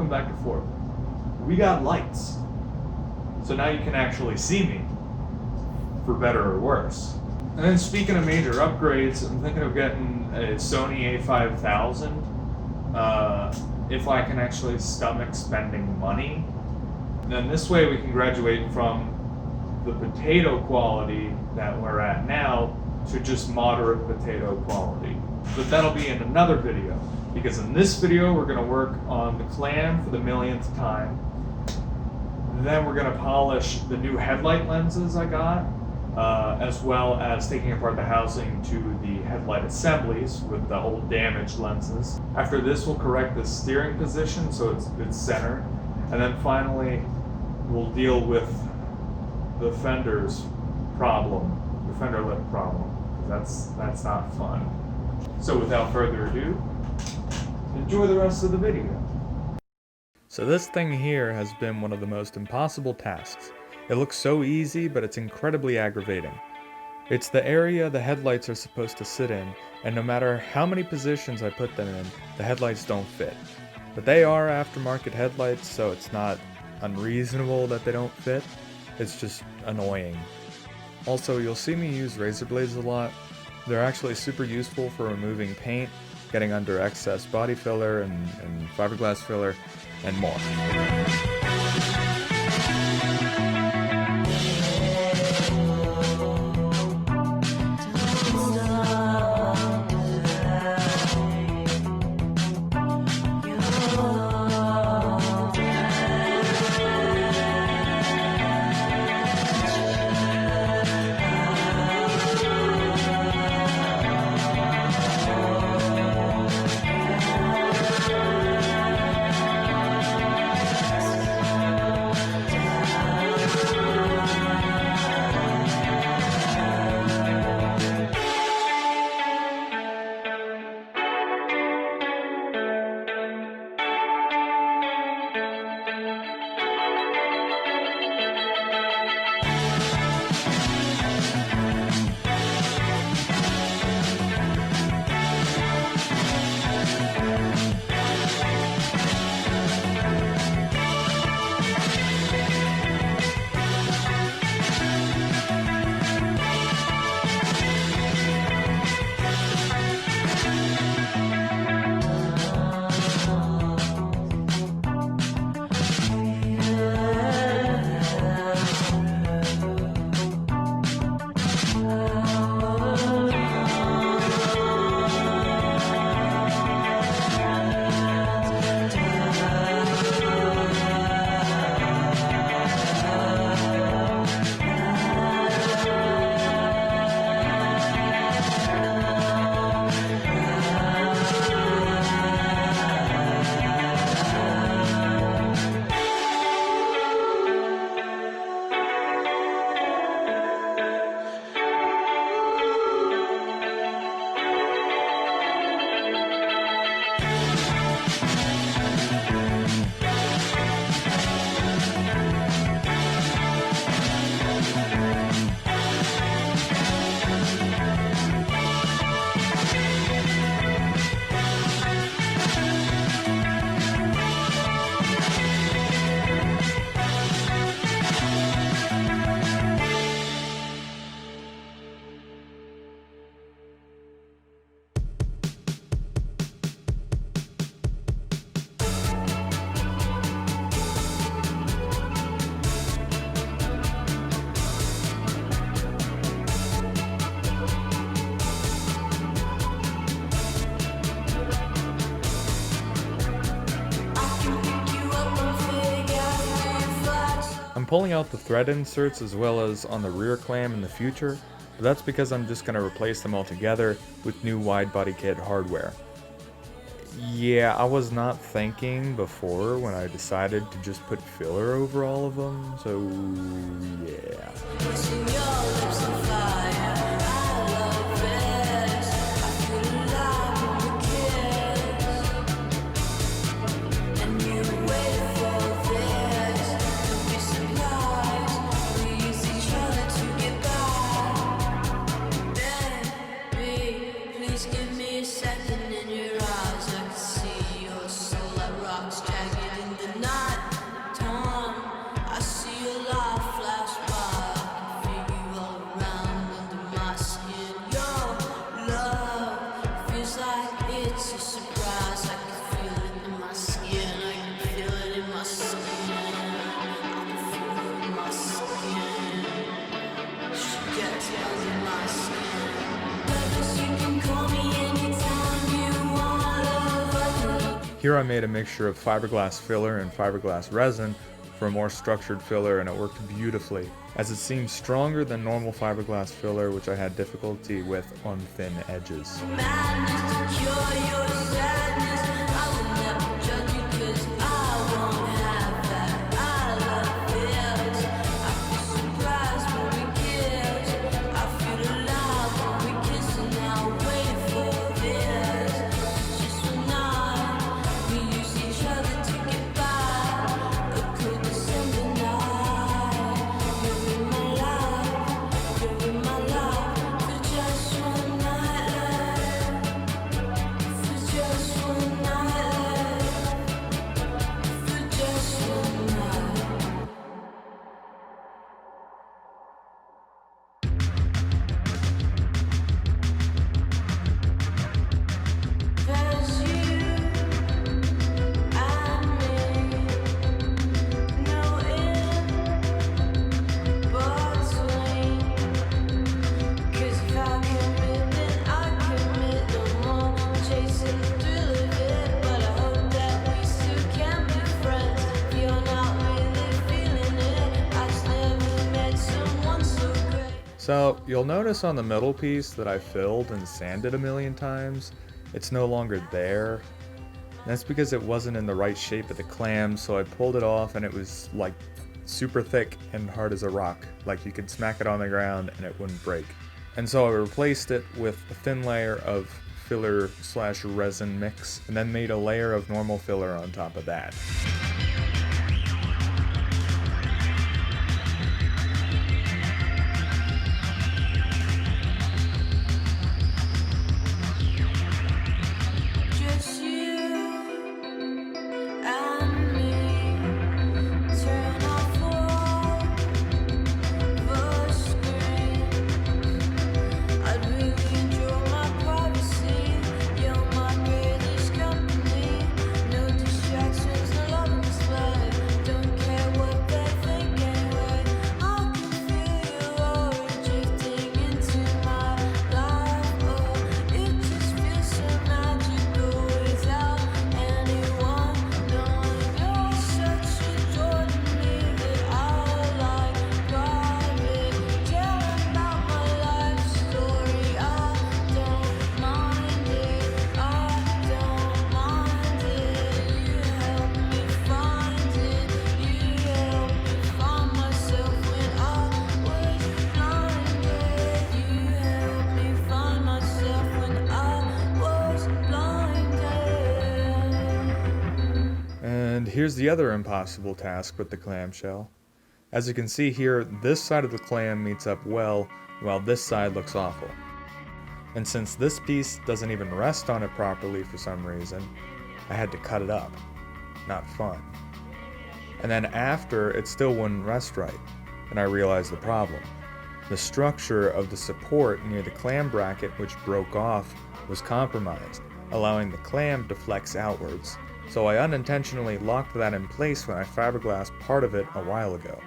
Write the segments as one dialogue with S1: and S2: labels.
S1: come back and forth. We got lights. So now you can actually see me, for better or worse. And then speaking of major upgrades, I'm thinking of getting a Sony a5000. If I can actually stomach spending money. And then this way we can graduate from the potato quality that we're at now to just moderate potato quality. But that'll be in another video, because in this video we're going to work on the clam for the millionth time. Then we're going to polish the new headlight lenses I got, as well as taking apart the housing to the headlight assemblies with the old damaged lenses. After this, we'll correct the steering position so it's centered. And then finally, we'll deal with the fender's problem, the fender lip problem. That's not fun. So without further ado, enjoy the rest of the video. So this thing here has been one of the most impossible tasks. It looks so easy, but it's incredibly aggravating. It's the area the headlights are supposed to sit in, and no matter how many positions I put them in, the headlights don't fit. But they are aftermarket headlights, so it's not unreasonable that they don't fit. It's just annoying. Also, you'll see me use razor blades a lot. They're actually super useful for removing paint, getting under excess body filler and fiberglass filler, and more. I'm pulling out the thread inserts as well as on the rear clam in the future, but that's because I'm just going to replace them all together with new Widebody kit hardware. Yeah, I was not thinking before when I decided to just put filler over all of them, so yeah.
S2: Give me a second in your eyes, I can see your soul like rocks jagged in the
S1: Here I made a mixture of fiberglass filler and fiberglass resin for a more structured filler, and it worked beautifully, as it seemed stronger than normal fiberglass filler, which I had difficulty with on thin edges. So you'll notice on the middle piece that I filled and sanded a million times, it's no longer there. That's because it wasn't in the right shape of the clam, so I pulled it off and it was like super thick and hard as a rock. Like you could smack it on the ground and it wouldn't break. And so I replaced it with a thin layer of filler/resin mix and then made a layer of normal filler on top of that. And here's the other impossible task with the clamshell. As you can see here, this side of the clam meets up well, while this side looks awful. And since this piece doesn't even rest on it properly for some reason, I had to cut it up. Not fun. And then after, it still wouldn't rest right, and I realized the problem. The structure of the support near the clam bracket, which broke off, was compromised, allowing the clam to flex outwards. So I unintentionally locked that in place when I fiberglassed part of it a while ago.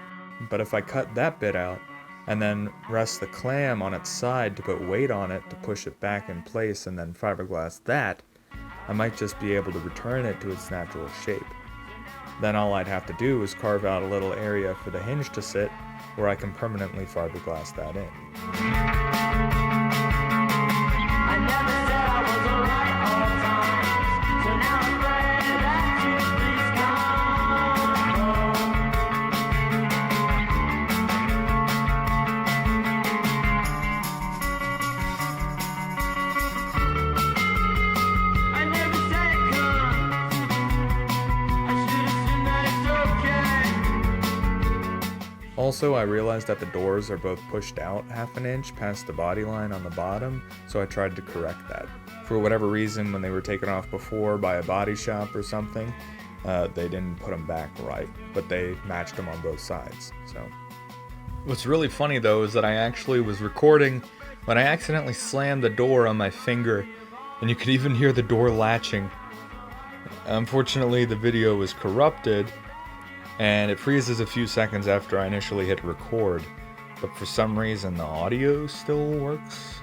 S1: But if I cut that bit out, and then rest the clam on its side to put weight on it to push it back in place and then fiberglass that, I might just be able to return it to its natural shape. Then all I'd have to do is carve out a little area for the hinge to sit where I can permanently fiberglass that in. Also, I realized that the doors are both pushed out half an inch past the body line on the bottom, so I tried to correct that. For whatever reason, when they were taken off before by a body shop or something, they didn't put them back right, but they matched them on both sides. So, what's really funny though is that I actually was recording when I accidentally slammed the door on my finger, and you could even hear the door latching. Unfortunately, the video was corrupted, and it freezes a few seconds after I initially hit record, but for some reason the audio still works.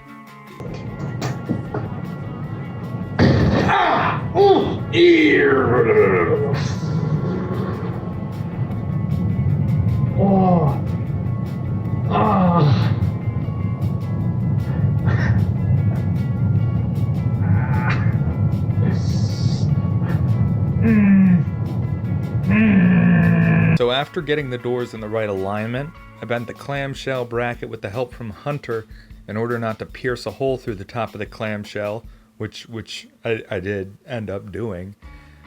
S1: So after getting the doors in the right alignment, I bent the clamshell bracket with the help from Hunter in order not to pierce a hole through the top of the clamshell, which I did end up doing,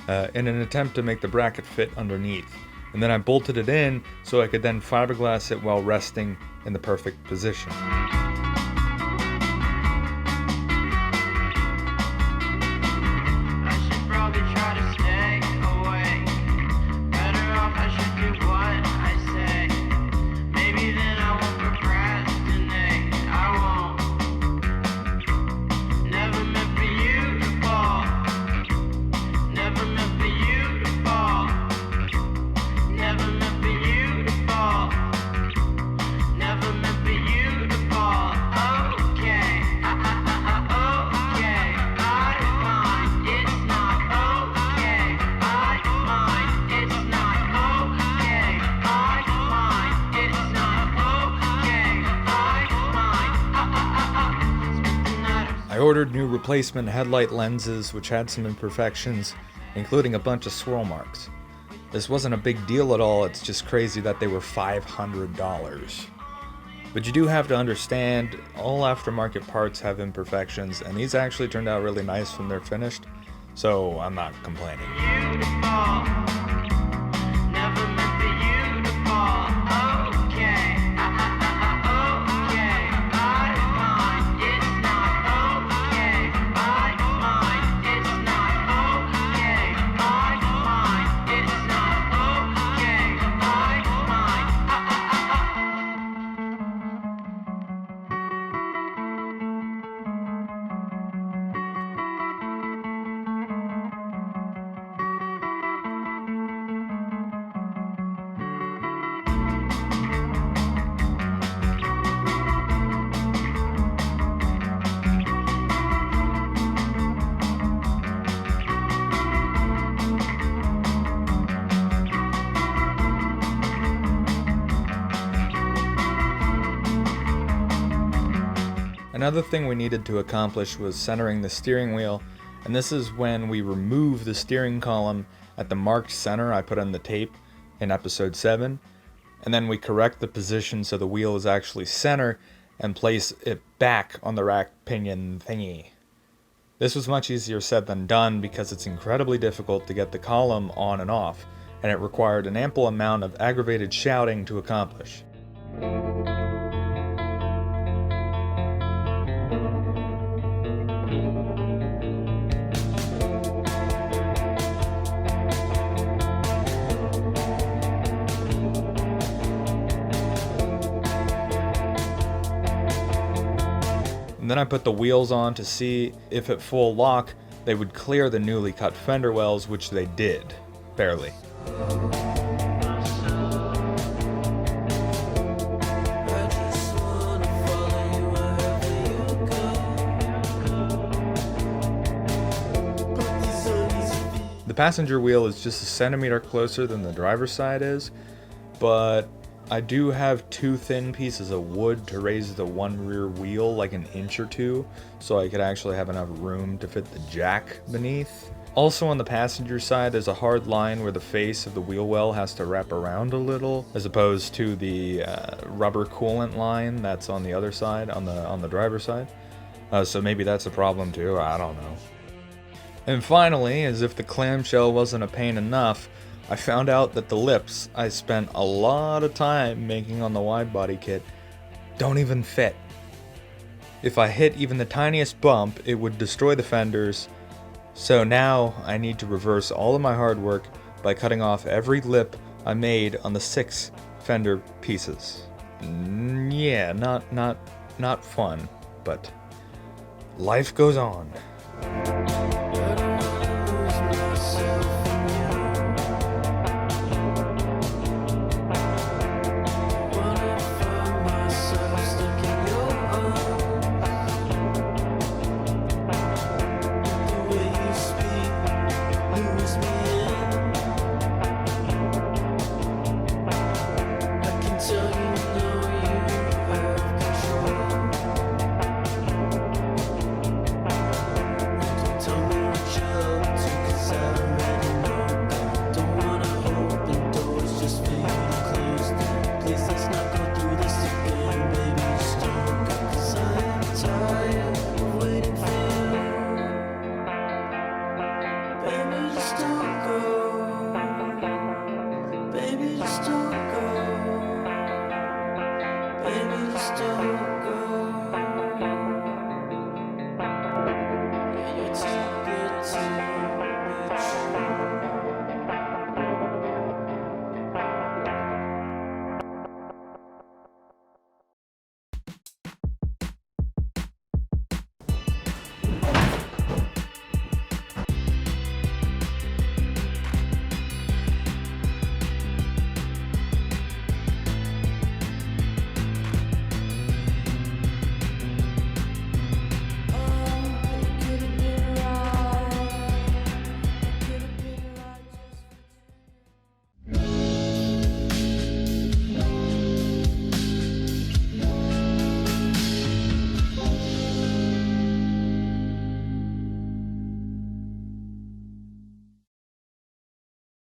S1: in an attempt to make the bracket fit underneath. And then I bolted it in so I could then fiberglass it while resting in the perfect position. I ordered new replacement headlight lenses which had some imperfections, including a bunch of swirl marks. This wasn't a big deal at all, it's just crazy that they were $500. But you do have to understand, all aftermarket parts have imperfections, and these actually turned out really nice when they're finished, so I'm not complaining. Another thing we needed to accomplish was centering the steering wheel, and this is when we remove the steering column at the marked center I put on the tape in episode 7, and then we correct the position so the wheel is actually center and place it back on the rack pinion thingy. This was much easier said than done because it's incredibly difficult to get the column on and off, and it required an ample amount of aggravated shouting to accomplish. And then I put the wheels on to see if at full lock they would clear the newly cut fender wells, which they did, barely. The passenger wheel is just a centimeter closer than the driver's side is, but I do have 2 thin pieces of wood to raise the one rear wheel like an inch or 2, so I could actually have enough room to fit the jack beneath. Also on the passenger side, there's a hard line where the face of the wheel well has to wrap around a little, as opposed to the rubber coolant line that's on the other side, on the driver's side. So maybe that's a problem too, I don't know. And finally, as if the clamshell wasn't a pain enough, I found out that the lips I spent a lot of time making on the Widebody kit don't even fit. If I hit even the tiniest bump, it would destroy the fenders, so now I need to reverse all of my hard work by cutting off every lip I made on the 6 fender pieces. Yeah, not fun, but life goes on.